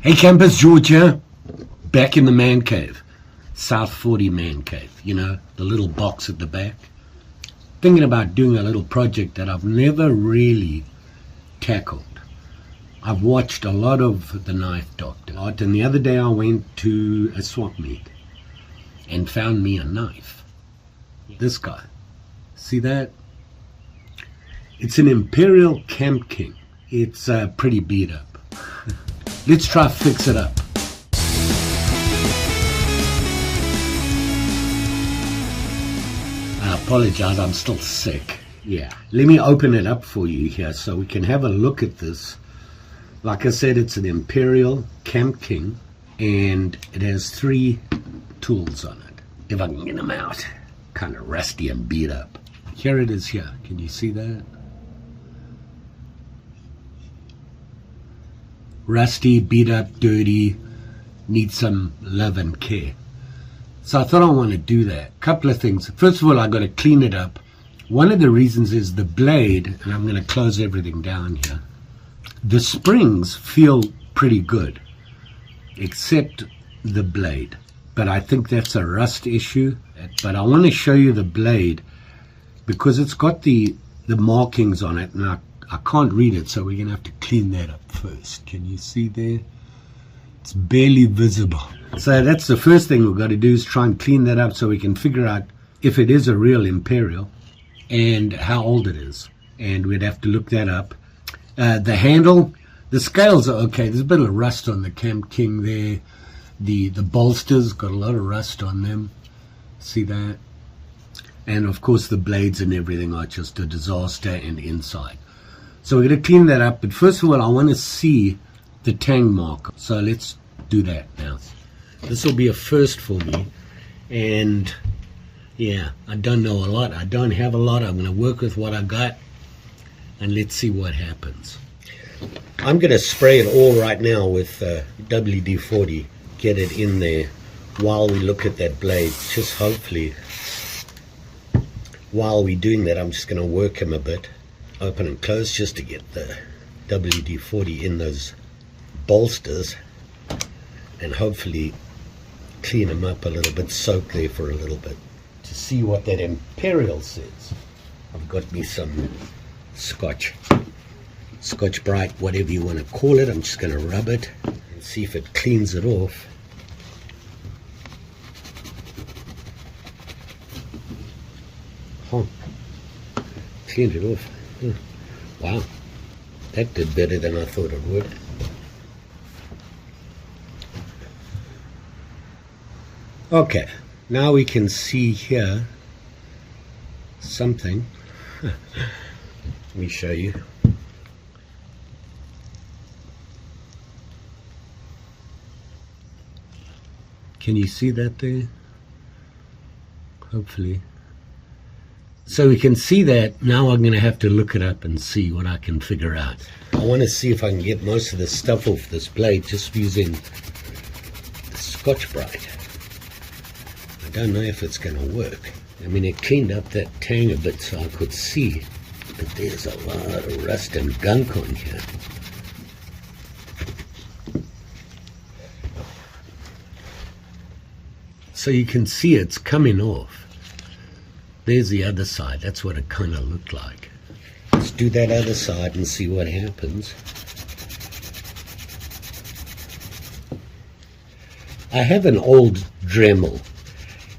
Hey campers, George here, back in the man cave, South 40 man cave, you know, the little box at the back. Thinking about doing a little project that I've never really tackled. I've watched a lot of The Knife Doctor, and the other day I went to a swap meet and found me a knife. This guy, see that? It's an Imperial Kamp King. It's pretty beat up. Let's try to fix it up. I apologize, I'm still sick. Yeah, let me open it up for you here so we can have a look at this. Like I said, it's an Imperial Kamp King and it has 3 tools on it. If I can get them out, kind of rusty and beat up. Here it is here, can you see that? Rusty, beat up, dirty, needs some love and care. So I thought I want to do that. Couple of things. First of all, I got to clean it up. One of the reasons is the blade, and I'm going to close everything down here. The springs feel pretty good, except the blade. But I think that's a rust issue. But I want to show you the blade because it's got the markings on it, and I can't read it, so we're going to have to clean that up first. Can you see there? It's barely visible. So that's the first thing we've got to do is try and clean that up so we can figure out if it is a real Imperial and how old it is. And we'd have to look that up. The handle, the scales are okay. There's a bit of rust on the Kamp King there. The bolsters got a lot of rust on them. See that? And of course the blades and everything are just a disaster and inside. So we're going to clean that up, but first of all I want to see the tang mark. So let's do that now. This will be a first for me, and yeah, I don't know a lot. I don't have a lot. I'm going to work with what I got, and let's see what happens. I'm going to spray it all right now with WD-40, get it in there while we look at that blade. Just hopefully, while we're doing that, I'm just going to work him a bit. Open and close just to get the WD-40 in those bolsters and hopefully clean them up a little bit, soak there for a little bit to see what that Imperial says. I've got me some Scotch Brite, whatever you want to call it. I'm just going to rub it and see if it cleans it off. Cleaned it off. Wow, that did better than I thought it would. Okay, now we can see here something. Let me show you. Can you see that there? Hopefully. So we can see that. Now I'm going to have to look it up and see what I can figure out. I want to see if I can get most of the stuff off this blade just using the Scotch Brite. I don't know if it's going to work. I mean, it cleaned up that tang a bit so I could see, but there's a lot of rust and gunk on here. So you can see it's coming off. There's the other side. That's what it kind of looked like. Let's do that other side and see what happens. I have an old Dremel.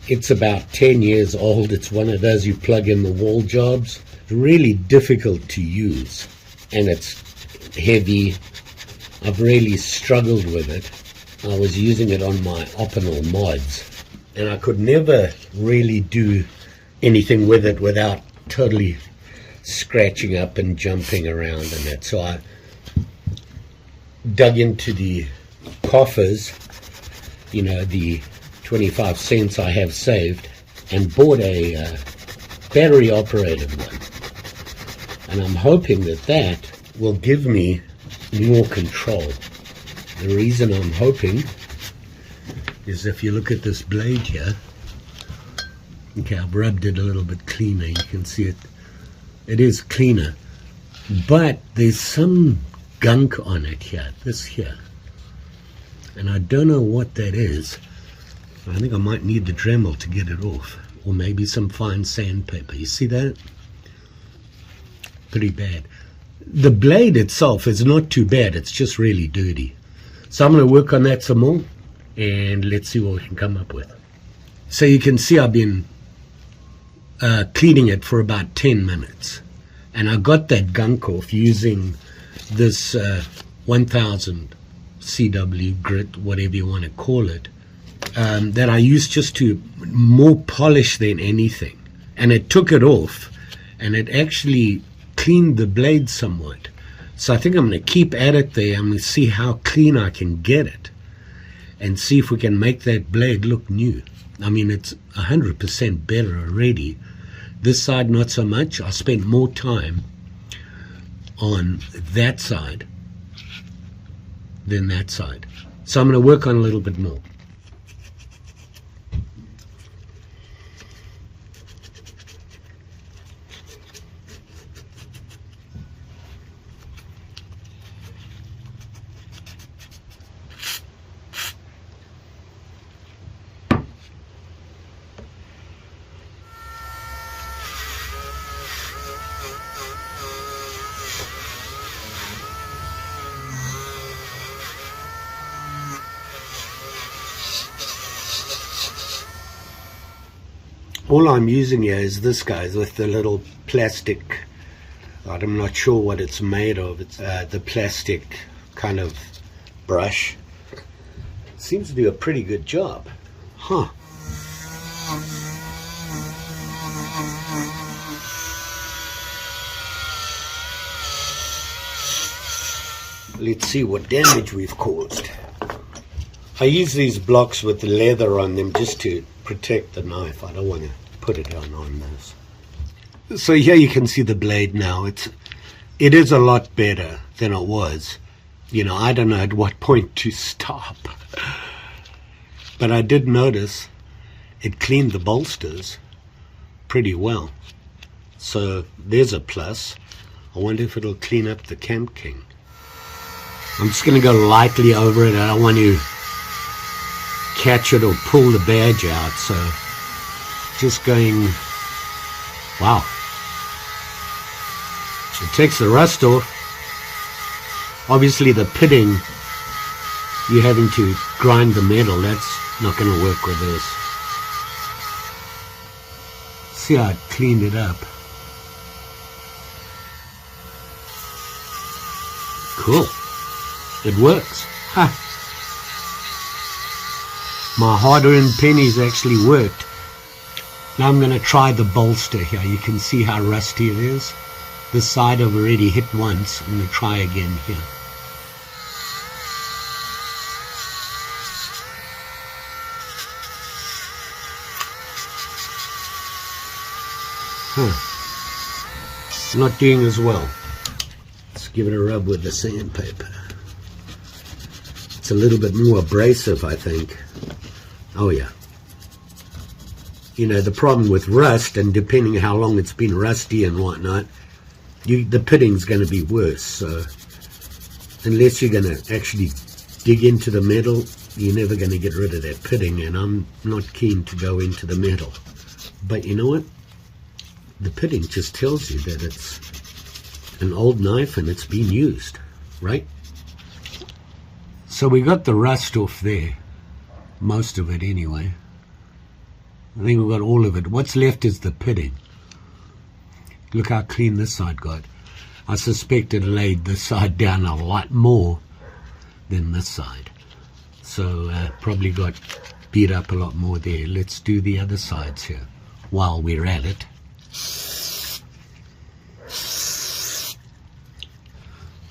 It's about 10 years old. It's one of those you plug in the wall jobs. It's really difficult to use and it's heavy. I've really struggled with it. I was using it on my Opinel mods and I could never really do anything with it without totally scratching up and jumping around and that. So I dug into the coffers, you know, the 25 cents I have saved, and bought a battery operated one. And I'm hoping that that will give me more control. The reason I'm hoping is if you look at this blade here, okay, I've rubbed it a little bit cleaner. You can see it. It is cleaner. But there's some gunk on it here. This here. and I don't know what that is. I think I might need the Dremel to get it off, or maybe some fine sandpaper. You see that? Pretty bad. The blade itself is not too bad, it's just really dirty. So I'm going to work on that some more, and let's see what we can come up with. So you can see I've been cleaning it for about 10 minutes, and I got that gunk off using this 1000 CW grit, whatever you want to call it, that I used just to more polish than anything, and it took it off, and it actually cleaned the blade somewhat. So I think I'm going to keep at it there. I'm going to see how clean I can get it and see if we can make that blade look new. I mean, it's 100% better already. This side not so much. I spent more time on that side than that side, so I'm going to work on a little bit more. All I'm using here is this, guys, with the little plastic, I'm not sure what it's made of, it's the plastic kind of brush. Seems to do a pretty good job. Huh. Let's see what damage we've caused. I use these blocks with the leather on them just to protect the knife. I don't want to put it on this. So here you can see the blade now. It is a lot better than it was. You know, I don't know at what point to stop. But I did notice it cleaned the bolsters pretty well. So there's a plus. I wonder if it'll clean up the Kamp King. I'm just going to go lightly over it. I don't want to catch it or pull the badge out, so just going, wow, it takes the rust off. Obviously the pitting, you're having to grind the metal. That's not going to work with this. See how I cleaned it up. Cool, it works. Ha. My hard-earned pennies actually worked. Now I'm going to try the bolster here. You can see how rusty it is. This side I've already hit once. I'm going to try again here. Not doing as well. Let's give it a rub with the sandpaper. It's a little bit more abrasive, I think. Oh yeah. You know, the problem with rust, and depending how long it's been rusty and whatnot, the pitting's going to be worse. So unless you're going to actually dig into the metal, you're never going to get rid of that pitting, and I'm not keen to go into the metal. But you know what? The pitting just tells you that it's an old knife and it's been used, right? So we got the rust off there. Most of it anyway. I think we've got all of it. What's left is the pitting. Look how clean this side got. I suspect it laid this side down a lot more than this side. So probably got beat up a lot more there. Let's do the other sides here while we're at it.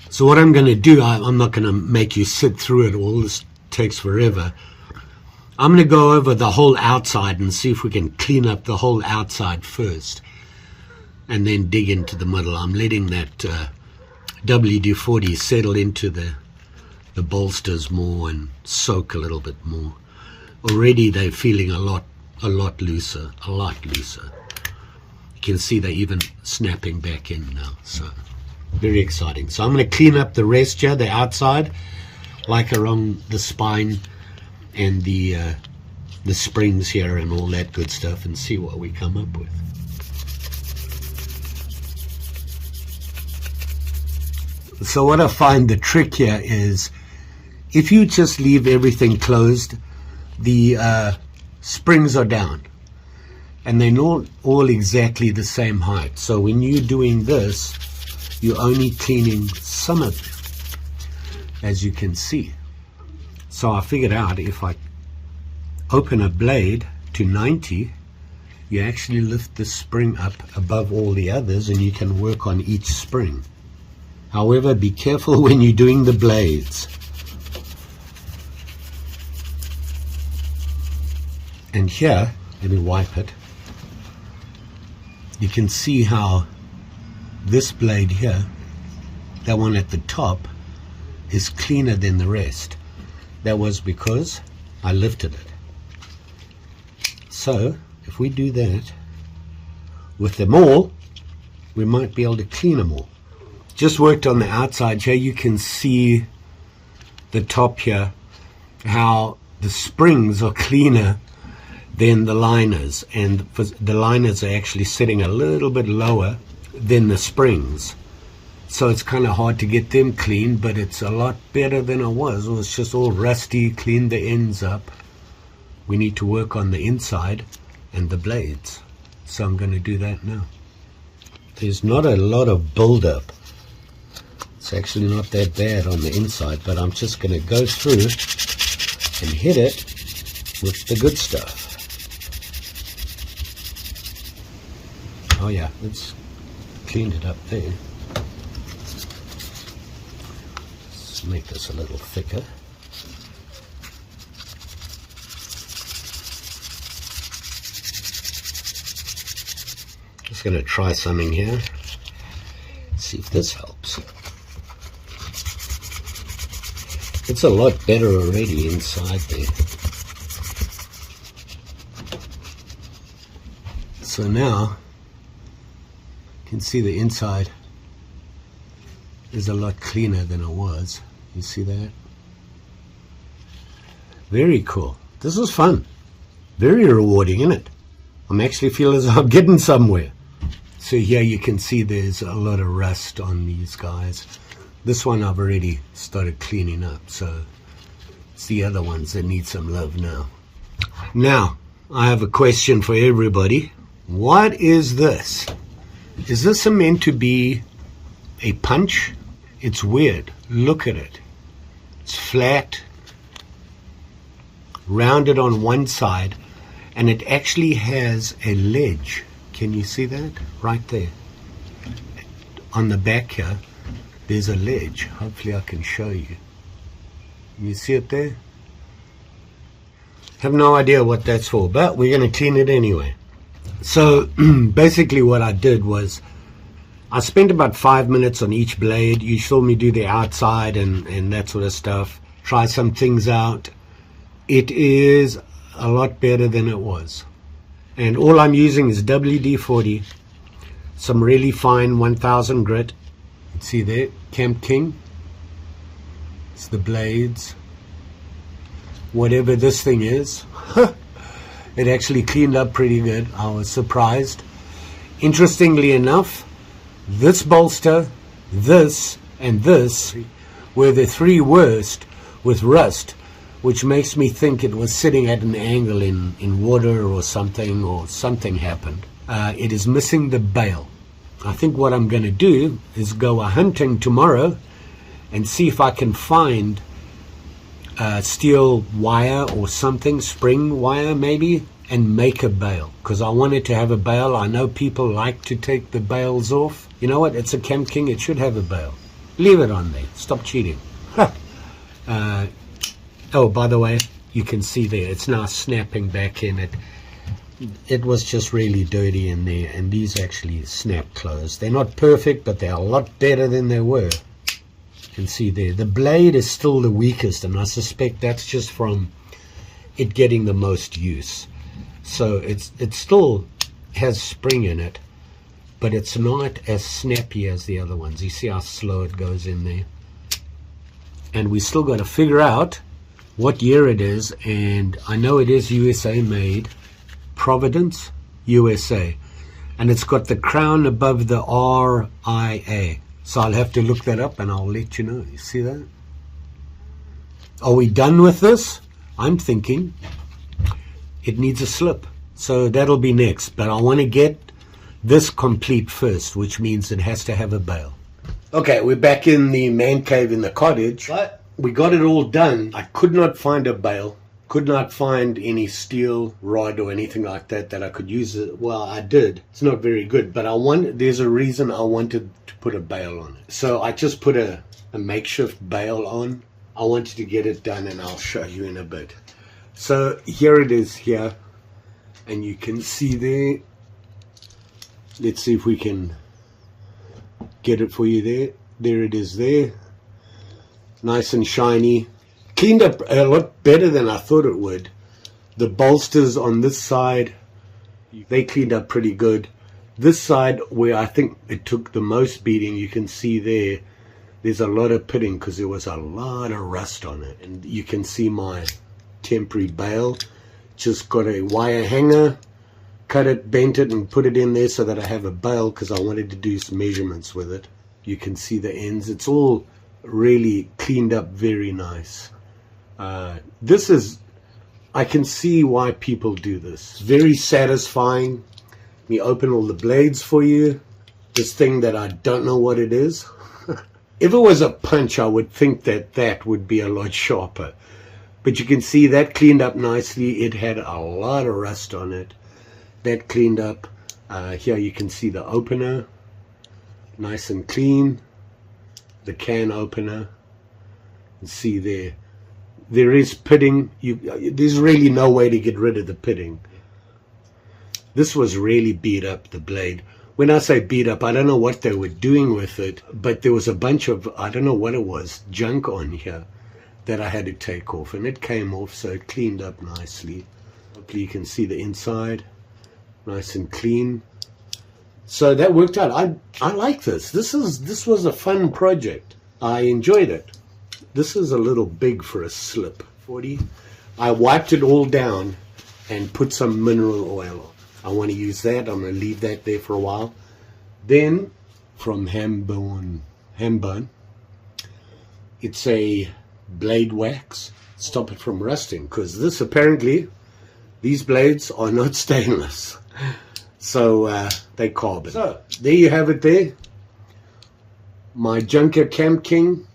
So what I'm going to do, I'm not going to make you sit through it all. This takes forever. I'm going to go over the whole outside and see if we can clean up the whole outside first, and then dig into the middle. I'm letting that WD-40 settle into the bolsters more and soak a little bit more. Already they're feeling a lot looser, a lot looser. You can see they're even snapping back in now, so very exciting. So I'm going to clean up the rest here, the outside, like along the spine and the springs here and all that good stuff, and see what we come up with. So what I find the trick here is, if you just leave everything closed, the springs are down and they're not all exactly the same height. So when you're doing this, you're only cleaning some of it, as you can see. So I figured out, if I open a blade to 90, you actually lift the spring up above all the others and you can work on each spring. However, be careful when you're doing the blades. And here, let me wipe it. You can see how this blade here, that one at the top, is cleaner than the rest. That was because I lifted it. So if we do that with them all, we might be able to clean them all. Just worked on the outside here. You can see the top here, how the springs are cleaner than the liners, and the liners are actually sitting a little bit lower than the springs, so it's kind of hard to get them clean, but it's a lot better than it was. It was just all rusty. Clean the ends up. We need to work on the inside and the blades, so I'm going to do that now. There's not a lot of build-up. It's actually not that bad on the inside, but I'm just going to go through and hit it with the good stuff. Oh yeah, it's cleaned it up there. Let's make this a little thicker. Just going to try something here. See if this helps. It's a lot better already inside there. So now you can see the inside is a lot cleaner than it was. You see that? Very cool. This was fun. Very rewarding, isn't it? I'm actually feeling as though I'm getting somewhere. So here you can see there's a lot of rust on these guys. This one I've already started cleaning up, so it's the other ones that need some love now. Now, I have a question for everybody. What is this? Is this meant to be a punch? It's weird. Look at it. It's flat, rounded on one side, and it actually has a ledge. Can you see that? Right there. On the back here, there's a ledge. Hopefully I can show you. You see it there? Have no idea what that's for, but we're going to clean it anyway. So basically what I did was I spent about 5 minutes on each blade. You saw me do the outside and that sort of stuff. Try some things out. It is a lot better than it was. And all I'm using is WD-40, some really fine 1000 grit. See there, Kamp King. It's the blades. Whatever this thing is. It actually cleaned up pretty good. I was surprised. Interestingly enough, this bolster, this, and this were the three worst with rust, which makes me think it was sitting at an angle in water or something happened. It is missing the bail. I think what I'm going to do is go hunting tomorrow and see if I can find steel wire or something, spring wire maybe, and make a bail, because I wanted to have a bail. I know people like to take the bails off. You know what? It's a Kamp King. It should have a bail. Leave it on there. Stop cheating. Oh, by the way, you can see there, it's now snapping back in. It was just really dirty in there, and these actually snap closed. They're not perfect, but they're a lot better than they were. You can see there, the blade is still the weakest, and I suspect that's just from it getting the most use. So it still has spring in it, but it's not as snappy as the other ones. You see how slow it goes in there? and we still got to figure out what year it is, and I know it is USA made, Providence, USA, and it's got the crown above the RIA, so I'll have to look that up and I'll let you know. You see that? Are we done with this? I'm thinking it needs a slip, so that'll be next, but I want to get this complete first, which means it has to have a bail. Okay, we're back in the man cave in the cottage. What? We got it all done. I could not find a bail, could not find any steel rod or anything like that I could use. Well, I did. It's not very good, but there's a reason I wanted to put a bail on it. So I just put a makeshift bail on. I wanted to get it done, and I'll show you in a bit. So here it is here, and you can see there. Let's see if we can get it for you there. There it is there. Nice and shiny. Cleaned up a lot better than I thought it would. The bolsters on this side, they cleaned up pretty good. This side, where I think it took the most beating, you can see there's a lot of pitting because there was a lot of rust on it. And you can see my temporary bail. Just got a wire hanger, cut it, bent it, and put it in there so that I have a bail because I wanted to do some measurements with it. You can see the ends. It's all really cleaned up very nice. This is, I can see why people do this. It's very satisfying. Let me open all the blades for you. This thing that I don't know what it is. If it was a punch, I would think that would be a lot sharper. But you can see that cleaned up nicely. It had a lot of rust on it. That cleaned up. Here you can see the opener. Nice and clean. The can opener. You see there is pitting. There's really no way to get rid of the pitting. This was really beat up, the blade. When I say beat up, I don't know what they were doing with it, but there was a bunch of, I don't know what it was, junk on here that I had to take off, and it came off, so it cleaned up nicely. Hopefully you can see the inside, nice and clean. So that worked out. I like this. This was a fun project. I enjoyed it. This is a little big for a slip. 40. I wiped it all down and put some mineral oil. I want to use that. I'm going to leave that there for a while. Then from Hambone, it's a blade wax. Stop it from rusting, because this apparently, these blades are not stainless. So they carbon. So there you have it there. My Imperial Kamp King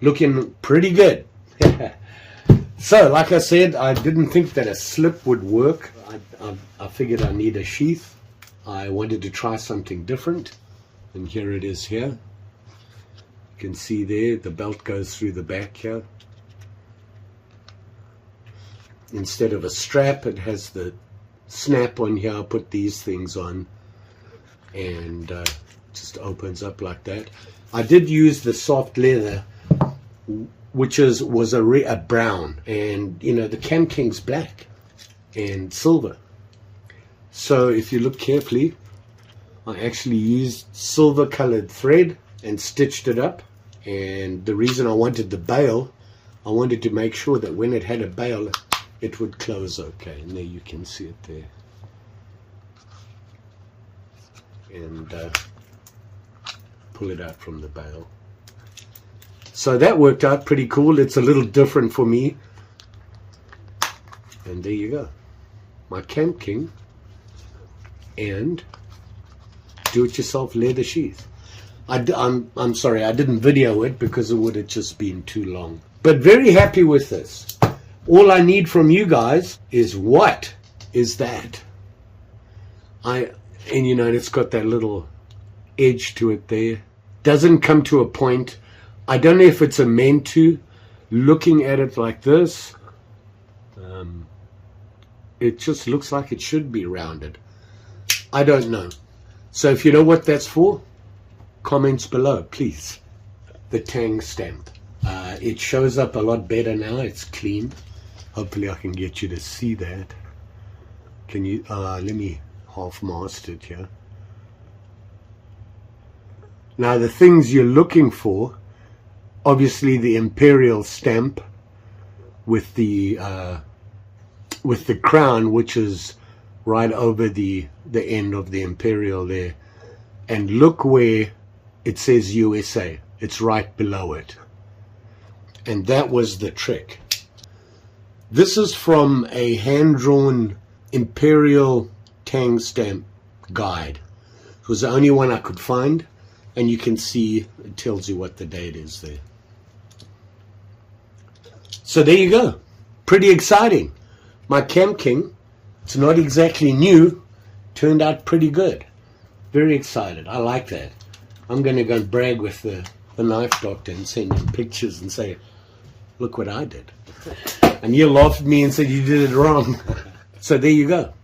looking pretty good. So like I said, I didn't think that a slip would work. I figured I need a sheath. I wanted to try something different, and here it is here. You can see there the belt goes through the back here. Instead of a strap, it has the snap on here. I put these things on, and just opens up like that. I did use the soft leather, which was a brown, and you know the Kamp King's black and silver. So if you look carefully, I actually used silver colored thread and stitched it up. And the reason I wanted the bail, I wanted to make sure that when it had a bail, it would close okay. And there you can see it there. And pull it out from the bail. So that worked out pretty cool. It's a little different for me. And there you go. My Kamp King and do-it-yourself leather sheath. I'm sorry, I didn't video it because it would have just been too long. But very happy with this. All I need from you guys is, what is that? And you know, it's got that little edge to it there. Doesn't come to a point. I don't know if it's meant to. Looking at it like this, it just looks like it should be rounded. I don't know. So if you know what that's for, comments below, please. The tang stamp. It shows up a lot better now. It's clean. Hopefully I can get you to see that. Can you, let me half mask it here. Now the things you're looking for obviously the Imperial stamp with the crown, which is right over the end of the Imperial there. And look where it says USA. It's right below it. And that was the trick. This is from a hand-drawn Imperial Tang stamp guide. It was the only one I could find, and you can see it tells you what the date is there. So there you go. Pretty exciting. My Kamp King, it's not exactly new, turned out pretty good. Very excited. I like that. I'm going to go and brag with the knife doctor and send him pictures and say, look what I did. And you laughed at me and said you did it wrong. So there you go.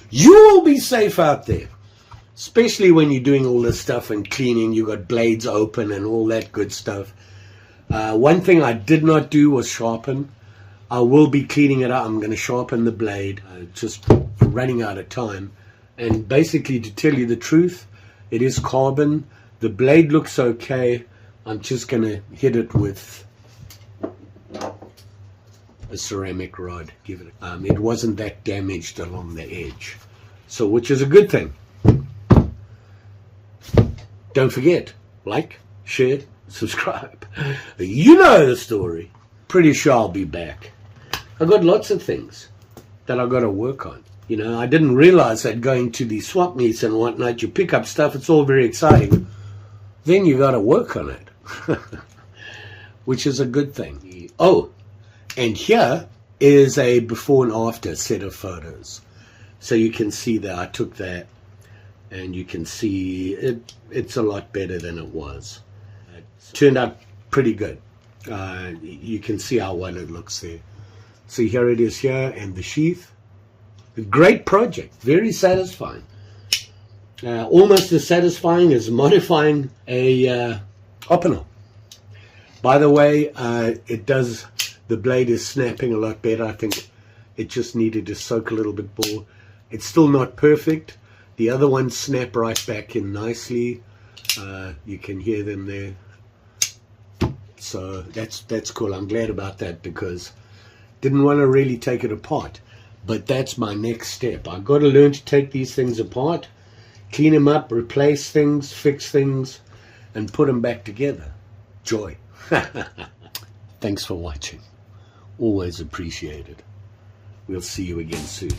You will be safe out there, especially when you're doing all this stuff and cleaning. You got blades open and all that good stuff. One thing I did not do was sharpen. I will be cleaning it up. I'm going to sharpen the blade, just running out of time. And basically, to tell you the truth, it is carbon. The blade looks okay. I'm just going to hit it with a ceramic rod. Give it. It wasn't that damaged along the edge, so which is a good thing. Don't forget, like, share, subscribe. You know the story. Pretty sure I'll be back. I've got lots of things that I've got to work on. You know, I didn't realize that going to the swap meets and whatnot, you pick up stuff, it's all very exciting. Then you got to work on it, which is a good thing. Oh, and here is a before and after set of photos. So you can see that I took that, and you can see it's a lot better than it was. It turned out pretty good. You can see how well it looks there. So here it is here, and the sheath. A great project, very satisfying. Almost as satisfying as modifying a optional. By the way, the blade is snapping a lot better. I think it just needed to soak a little bit more. It's still not perfect. The other ones snap right back in nicely. You can hear them there. So that's cool. I'm glad about that because didn't want to really take it apart. But that's my next step. I've got to learn to take these things apart, clean them up, replace things, fix things, and put them back together. Joy. Thanks for watching. Always appreciated. We'll see you again soon.